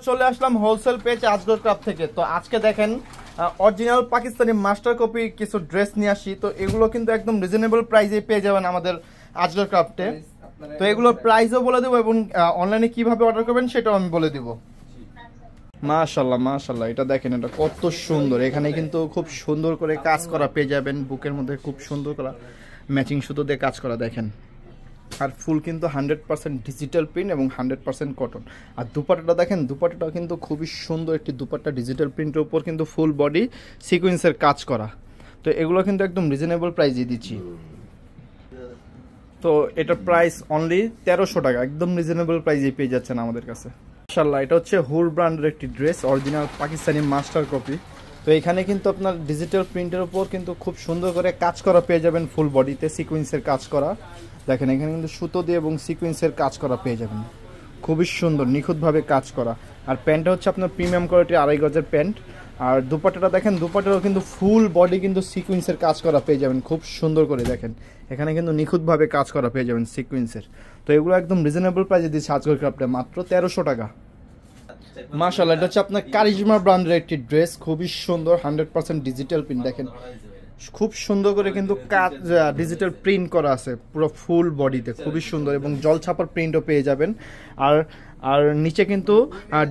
চলে আসলাম wholesale page Azgar craft থেকে। তো আজকে দেখেন অরিজিনাল পাকিস্তানি মাস্টার কপি কিছু ড্রেস নিয়ে আসি। তো এগুলো কিন্তু একদম রিজনেবল প্রাইসে পেয়ে যাবেন আমাদের আজগর ক্রাফটে। তো এগুলোর প্রাইসও বলে দেবো এবং অনলাইনে কিভাবে অর্ডার করবেন সেটাও আমি বলে দিব। মাশাআল্লাহ মাশাআল্লাহ, এটা দেখেন এটা কত সুন্দর। এখানে কিন্তু খুব সুন্দর করে কাজ করা পেয়ে যাবেন, বুকের মধ্যে খুব সুন্দর করা ম্যাচিং সুতো দিয়ে কাজ করা দেখেন। আর ফুল কিন্তু 100% ডিজিটাল প্রিন্ট এবং 100% কটন। আর দুপাট্টাটা দেখেন, দুপাট্টাটা কিন্তু খুবই সুন্দর একটি দুপাট্টা, ডিজিটাল প্রিন্টের উপর কিন্তু ফুল বডি সিকোয়েন্সের কাজ করা। তো এগুলো কিন্তু একদম রিজনেবল প্রাইসে দিচ্ছি। তো এটার প্রাইস অনলি 1300 টাকা, একদম রিজনেবল প্রাইসে পেয়ে যাচ্ছেন আমাদের কাছে। মাশাআল্লাহ, এটা হচ্ছে হুর ব্র্যান্ডের একটি dress, original Pakistani master copy. তো এখানে কিন্তু আপনার ডিজিটাল প্রিন্টের উপর কিন্তু খুব সুন্দর করে কাজ করা পেয়ে যাবেন, ফুল বডিতে সিকোয়েন্সের কাজ করা দেখেন। এখানে কিন্তু সুতো দিয়ে এবং সিকোয়েন্সের কাজ করা পেয়ে যাবেন, খুবই সুন্দর নিখুঁতভাবে কাজ করা। আর প্যান্টটা হচ্ছে আপনার প্রিমিয়াম কোয়ালিটির 2.5 গজের প্যান্ট। আর দুপাট্টাটা দেখেন, দুপাট্টাটাও কিন্তু ফুল বডি কিন্তু সিকোয়েন্সের কাজ করা পেয়ে যাবেন খুব সুন্দর করে দেখেন। এখানে কিন্তু নিখুঁতভাবে কাজ করা পেয়ে যাবেন সিকোয়েন্সের। তো এগুলো একদম রিজনেবল প্রাইসে দিচ্ছে আজগর ক্রাফটে, মাত্র 1300 টাকা। মাশাআল্লাহ, এটা হচ্ছে আপনার কারিজমা ব্র্যান্ডের একটি ড্রেস, খুবই সুন্দর 100% ডিজিটাল প্রিন্ট দেখেন। খুব সুন্দর করে কিন্তু কাজ ডিজিটাল প্রিন্ট করা আছে পুরো ফুল বডিতে, খুবই সুন্দর এবং জল ছাপার প্রিন্টও পেয়ে যাবেন। আর আর নিচে কিন্তু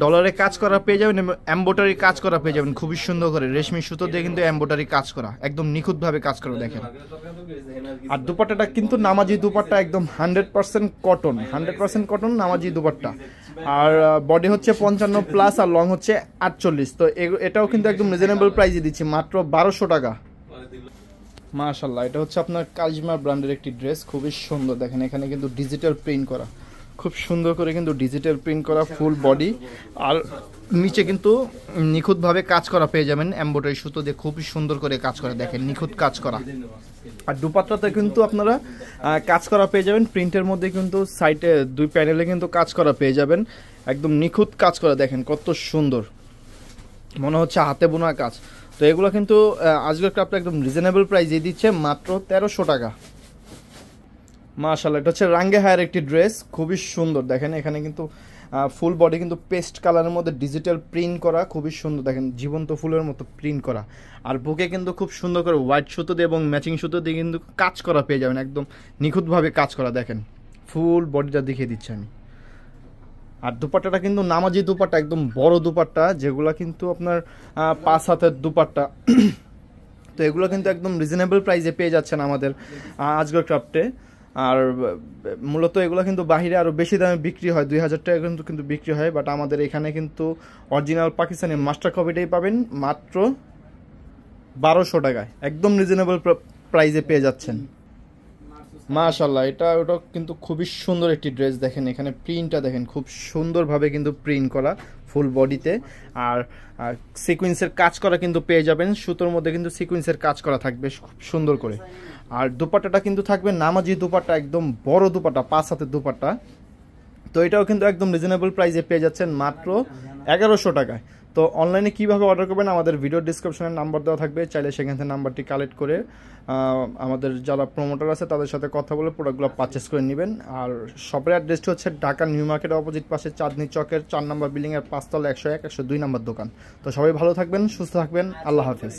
ডলারে কাজ করা পেয়ে যাবেন এবং এমব্রয়ডারি কাজ করা পেয়ে যাবেন খুবই সুন্দর করে, রেশমি সুতো দিয়ে কিন্তু এমব্রয়ডারি কাজ করা, একদম নিখুঁতভাবে কাজ করা দেখেন। আর দুপাট্টাটা কিন্তু নামাজি দুপাট্টা, একদম 100% কটন, 100% কটন নামাজি দুপাট্টা। আর বডি হচ্ছে 55+ আর লং হচ্ছে 48। তো এটাও কিন্তু একদম রিজনেবল প্রাইসে দিচ্ছি, মাত্র 1200 টাকা। মাশাআল্লাহ, এটা হচ্ছে আপনার কারিজমা ব্র্যান্ডের একটি ড্রেস, খুবই সুন্দর দেখেন। এখানে কিন্তু ডিজিটাল প্রিন্ট করা, খুব সুন্দর করে কিন্তু ডিজিটাল প্রিন্ট করা ফুল বডি। আর নিচে কিন্তু নিখুঁতভাবে কাজ করা পেয়ে যাবেন, এমব্রয়ডারি সুতো দিয়ে খুবই সুন্দর করে কাজ করা দেখেন, নিখুঁত কাজ করা। আর দুপাট্টাতে কিন্তু আপনারা কাজ করা পেয়ে যাবেন, প্রিন্টের মধ্যে কিন্তু সাইডে 2 প্যানেলে কিন্তু কাজ করা পেয়ে যাবেন, একদম নিখুঁত কাজ করা দেখেন কত সুন্দর, মনে হচ্ছে হাতে বোনা কাজ। তো এগুলো কিন্তু আজগর ক্রাফট একদম রিজনেবল প্রাইসে দিচ্ছে, মাত্র 1300 টাকা। মাশাআল্লাহ, এটা হচ্ছে রাঙ্গে হায়ার একটি ড্রেস, খুবই সুন্দর দেখেন। এখানে কিন্তু ফুল বডি কিন্তু পেস্ট কালারের মধ্যে ডিজিটাল প্রিন্ট করা, খুবই সুন্দর দেখেন, জীবন্ত ফুলের মতো প্রিন্ট করা। আর বুকে কিন্তু খুব সুন্দর করে হোয়াইট সুতো দিয়ে এবং ম্যাচিং সুতো দিয়ে কিন্তু কাজ করা পেয়ে যাবেন, একদম নিখুঁতভাবে কাজ করা দেখেন। ফুল বডিটা দেখিয়ে দিচ্ছি আমি। আর দুপাট্টাটা কিন্তু নামাজি দুপাট্টা, একদম বড় দুপাট্টা, যেগুলো কিন্তু আপনার 5 হাতের দুপাট্টা। তো এগুলো কিন্তু একদম রিজনেবল প্রাইসে পেয়ে যাচ্ছেন আমাদের আজগর ক্রাফটে। আর মূলত এগুলো কিন্তু বাহিরে আরও বেশি দামে বিক্রি হয়, 2000 টাকা কিন্তু বিক্রি হয়, বাট আমাদের এখানে কিন্তু অরিজিনাল পাকিস্তানি মাস্টার কপিটাই পাবেন মাত্র 1200 টাকায়, একদম রিজনেবল প্রাইসে পেয়ে যাচ্ছেন। মাশাআল্লাহ, ওটা কিন্তু খুবই সুন্দর একটি ড্রেস দেখেন। এখানে প্রিন্টটা দেখেন, খুব সুন্দরভাবে কিন্তু প্রিন্ট করা ফুল বডিতে। আর সিকোয়েন্সের কাজ করা কিন্তু পেয়ে যাবেন, সুতোর মধ্যে কিন্তু সিকোয়েন্সের কাজ করা থাকবে খুব সুন্দর করে। আর দুপাট্টাটা কিন্তু থাকবে নামাজি দুপাট্টা, একদম বড় দুপাট্টা, 5 হাতের দুপাট্টা। তো এটাও কিন্তু একদম রিজনেবল প্রাইসে পেয়ে যাচ্ছেন মাত্র 1100 টাকায়। তো অনলাইনে কিভাবে অর্ডার করবেন, আমাদের ভিডিও ডিসক্রিপশনে নাম্বার দেওয়া থাকবে, চাইলে সেখান থেকে নাম্বারটি কালেক্ট করে আমাদের যারা প্রমোটার আছে তাদের সাথে কথা বলে প্রোডাক্টগুলো পারচেস করে নেবেন। আর শপের অ্যাড্রেসটি হচ্ছে ঢাকা নিউ মার্কেটের অপোজিট পাশে চাঁদনি চকের 4 নম্বর বিল্ডিংয়ের 5 তলা 101-102 নম্বর দোকান। তো সবাই ভালো থাকবেন, সুস্থ থাকবেন, আল্লাহ হাফেজ।